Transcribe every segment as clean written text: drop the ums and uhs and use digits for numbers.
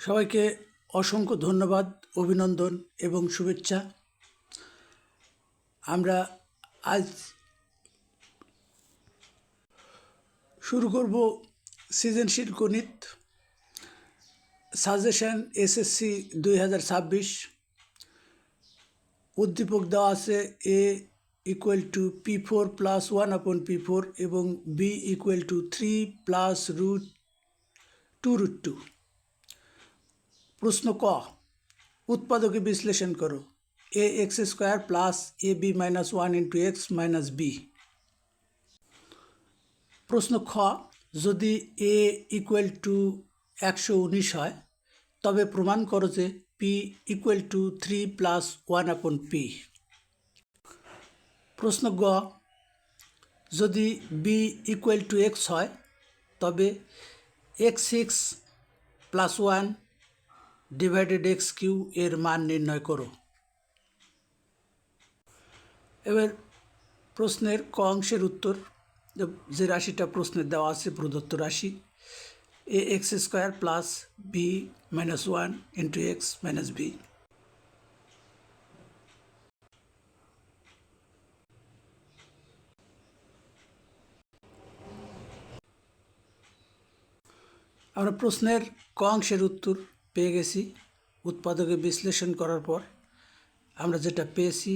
সবাইকে অসংখ্য ধন্যবাদ, অভিনন্দন এবং শুভেচ্ছা। আমরা আজ শুরু করব সৃজনশীল গণিত সাজেশন এসএসসি 2026। উদ্দীপক দেওয়া আছে a = p4 + 1/p4 এবং b = 3 + √2√2। প্রশ্ন ক, উৎপাদকে বিশ্লেষণ করো। ax² + ab - 1 × x - b। প্রশ্ন খ, যদি a = 119 হয় তবে প্রমাণ করো যে p = 3 + 1/p। প্রশ্ন গ, যদি b = x হয় তবে x6 + 1 / x³ এর মান নির্ণয় করো। এবার প্রশ্নের ক অংশের উত্তর, যে রাশিটা প্রশ্নের দেওয়া আছে প্রদত্ত রাশি ax² + b - 1 × x - b। আমরা প্রশ্নের ক অংশের উত্তর পেয়ে গেছি। উৎপাদকে বিশ্লেষণ করার পর আমরা যেটা পেয়েছি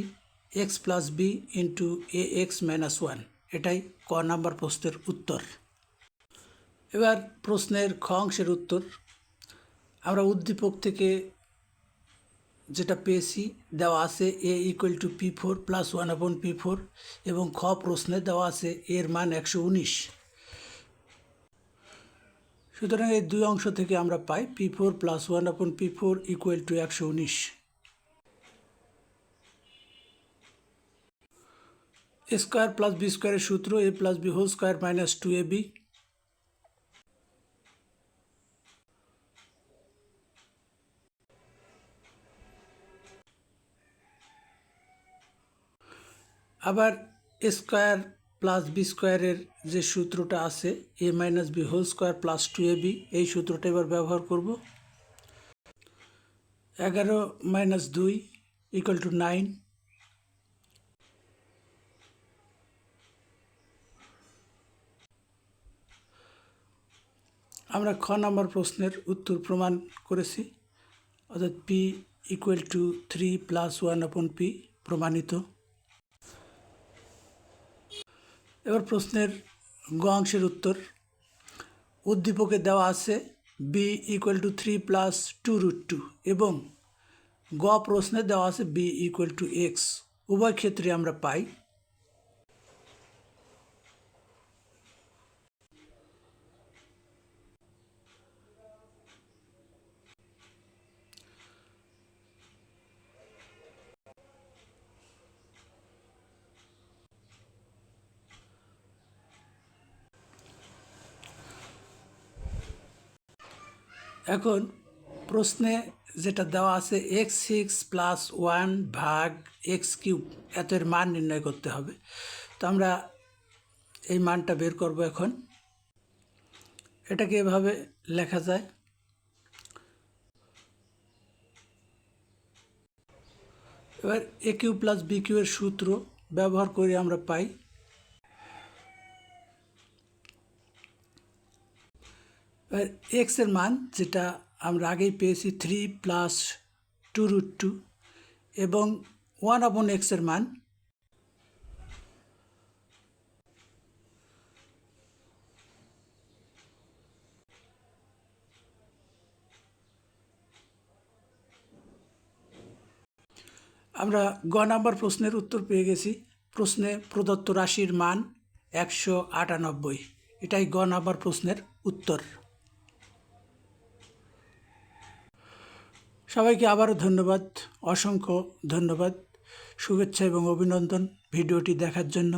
x + b × ax - 1, এটাই ক নাম্বার প্রশ্নের উত্তর। এবার প্রশ্নের খ অংশের উত্তর, আমরা উদ্দীপক থেকে যেটা পেয়েছি দেওয়া আছে a = p4 + 1/p4 এবং খ প্রশ্নে দেওয়া আছে এর মান 119। সুতরাং এই দুই অংশ থেকে আমরা পাই p4 + 1/p4 = 119। a² + b² এর সূত্র a + b² - 2ab। আবার a² + b² এর যে সূত্রটা আছে a - b² + 2ab, এই সূত্রটা এবার ব্যবহার করব। 11 - 2 = 9। আমরা খ নম্বর প্রশ্নের উত্তর প্রমাণ করেছি, অর্থাৎ p = 3 + 1/p প্রমাণিত। এবার প্রশ্নের গ অংশের উত্তর, উদ্দীপকে দেওয়া আছে b = 3 + 2√2 এবং গ প্রশ্নে দেওয়া আছে b = x। উভয় ক্ষেত্রে আমরা পাই এখন প্রশ্নে যেটা দেওয়া আছে x6 + 1/x³ এর মান নির্ণয় করতে হবে। তো আমরা এই মানটা বের করব। এখন এটাকে এভাবে লেখা যায়, এবার a³ + b³ এর সূত্র ব্যবহার করে আমরা পাই x এর মান, যেটা আমরা আগেই পেয়েছি 3 + 2√2 এবং 1/x এর মান আমরা গ নাম্বার প্রশ্নের উত্তর পেয়ে গেছি। প্রশ্নে প্রদত্ত রাশির মান 198, এটাই গ নাম্বার প্রশ্নের উত্তর। সবাইকে আবারও ধন্যবাদ, অসংখ্য ধন্যবাদ, শুভেচ্ছা এবং অভিনন্দন ভিডিওটি দেখার জন্য।